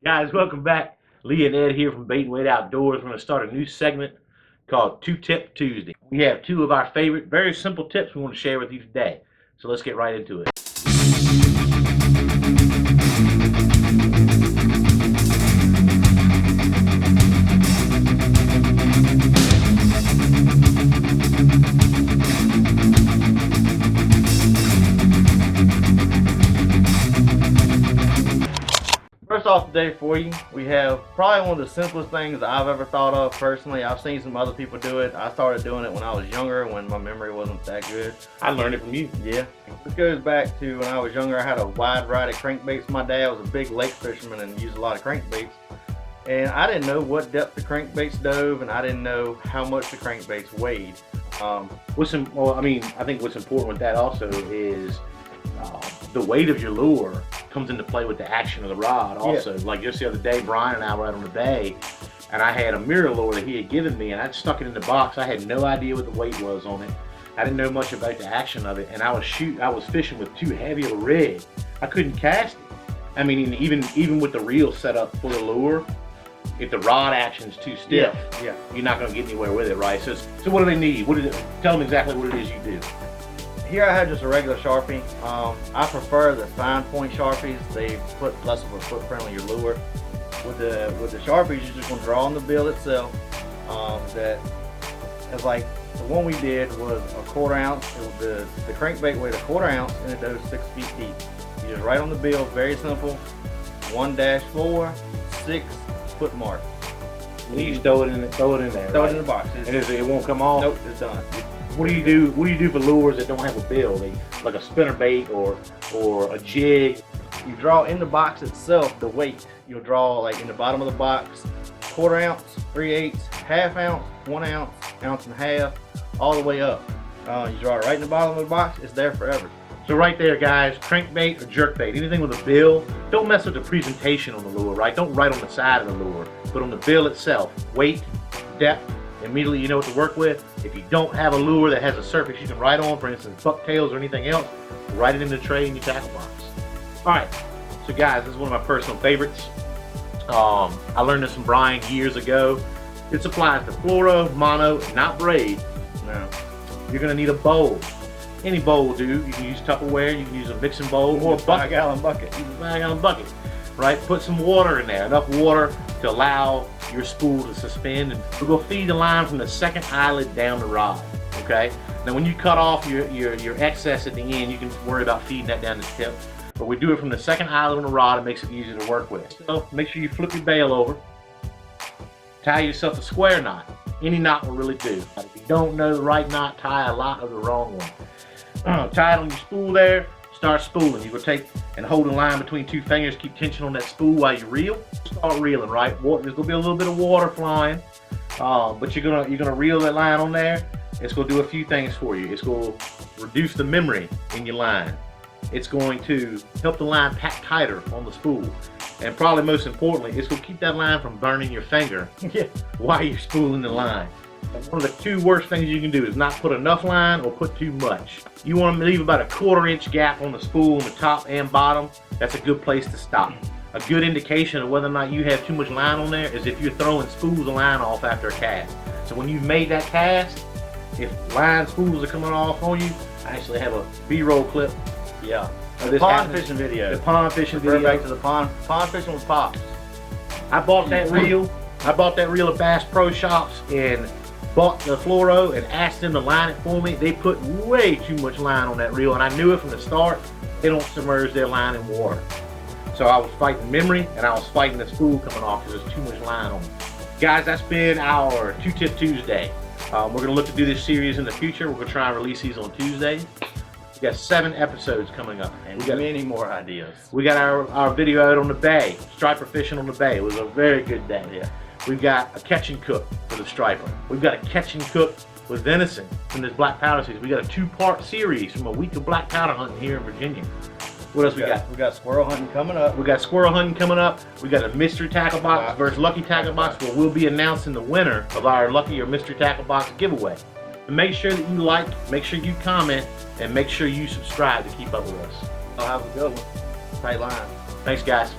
Guys, welcome back. Lee and Ed here from Bait and Weight Outdoors. We're going to start a new segment called Two Tip Tuesday. We have two of our favorite, very simple tips we want to share with you today. So let's get right into it. First off today for you, we have probably one of the simplest things I've ever thought of personally. I've seen some other people do it. I started doing it when I was younger, when my memory wasn't that good. I learned it from you. Yeah. This goes back to when I was younger. I had a wide variety of crankbaits. My dad was a big lake fisherman and used a lot of crankbaits. And I didn't know what depth the crankbaits dove, and I didn't know how much the crankbaits weighed. I think what's important with that also is the weight of your lure comes into play with the action of the rod also. Yeah. Like just the other day, Brian and I were out on the bay, and I had a mirror lure that he had given me, and I'd stuck it in the box. I had no idea what the weight was on it. I didn't know much about the action of it, and I was fishing with too heavy of a rig. I couldn't cast it. I mean, even with the reel set up for the lure, if the rod action's too stiff, you're not going to get anywhere with it, right? So what do they need? Tell them exactly what it is you do. Here I have just a regular Sharpie. I prefer the fine point Sharpies. They put less of a footprint on your lure. With the Sharpies, you're just going to draw on the bill itself. That is like the one we did was a 1/4 ounce. The crankbait weighed a 1/4 ounce and it dove 6 feet deep. You just write on the bill, very simple. 1-4 6 foot mark. You just throw it in there. Throw it in the box. And it won't come off. Nope, it's done. What do you do for lures that don't have a bill, like a spinner bait or a jig? You draw in the box itself the weight. You'll draw like in the bottom of the box, 1/4 ounce, 3/8, 1/2 ounce, 1 ounce, 1.5 ounces, all the way up. You draw it right in the bottom of the box. It's there forever. So right there, guys, crankbait or jerkbait, anything with a bill, don't mess with the presentation on the lure, right? Don't write on the side of the lure, but on the bill itself, weight, depth. Immediately you know what to work with. If you don't have a lure that has a surface you can write on, for instance bucktails or anything else, write it in the tray in your tackle box. Alright, so guys, this is one of my personal favorites. I learned this from Brian years ago. This applies to fluoro, mono, not braid. Now, you're going to need a bowl. Any bowl will do. You can use Tupperware, you can use a mixing bowl or a 5-gallon bucket. Use a 5-gallon bucket, right? Put some water in there, enough water to allow your spool to suspend, and we're going to feed the line from the second eyelid down the rod, okay? Now when you cut off your excess at the end, you can worry about feeding that down the tip, but we do it from the second eyelid on the rod. It makes it easier to work with. So make sure you flip your bail over, tie yourself a square knot. Any knot will really do. If you don't know the right knot, tie a lot of the wrong one. Tie it on your spool there, start spooling. You're going to take and hold the line between two fingers, keep tension on that spool while you reel. Start reeling, right? There's going to be a little bit of water flying, but you're gonna reel that line on there. It's going to do a few things for you. It's going to reduce the memory in your line. It's going to help the line pack tighter on the spool. And probably most importantly, it's going to keep that line from burning your finger while you're spooling the line. One of the two worst things you can do is not put enough line or put too much. You want to leave about a 1/4 inch gap on the spool on the top and bottom. That's a good place to stop. A good indication of whether or not you have too much line on there is if you're throwing spools of line off after a cast. So when you've made that cast, if line spools are coming off on you, I actually have a B-roll clip. Yeah. The pond fishing video. The pond fishing video. Back to the pond fishing with Pops. I bought that reel. I bought that reel at Bass Pro Shops and bought the fluoro and asked them to line it for me. They put way too much line on that reel, and I knew it from the start. They don't submerge their line in water. So I was fighting memory, and I was fighting the spool coming off because there's too much line on it. Guys, that's been our Two Tip Tuesday. We're going to look to do this series in the future. We're going to try and release these on Tuesdays. We got 7 episodes coming up. And we got many more ideas. We got our video out on the bay, striper fishing on the bay. It was a very good day. Yeah. We've got a catch and cook for the striper. We've got a catch and cook with venison from this black powder season. We got a 2-part series from a week of black powder hunting here in Virginia. What else we got? We got squirrel hunting coming up. We got squirrel hunting coming up. We got a mystery tackle box versus lucky tackle box where we'll be announcing the winner of our lucky or mystery tackle box giveaway. And make sure that you like, make sure you comment, and make sure you subscribe to keep up with us. I'll have a good one. Tight line. Thanks, guys.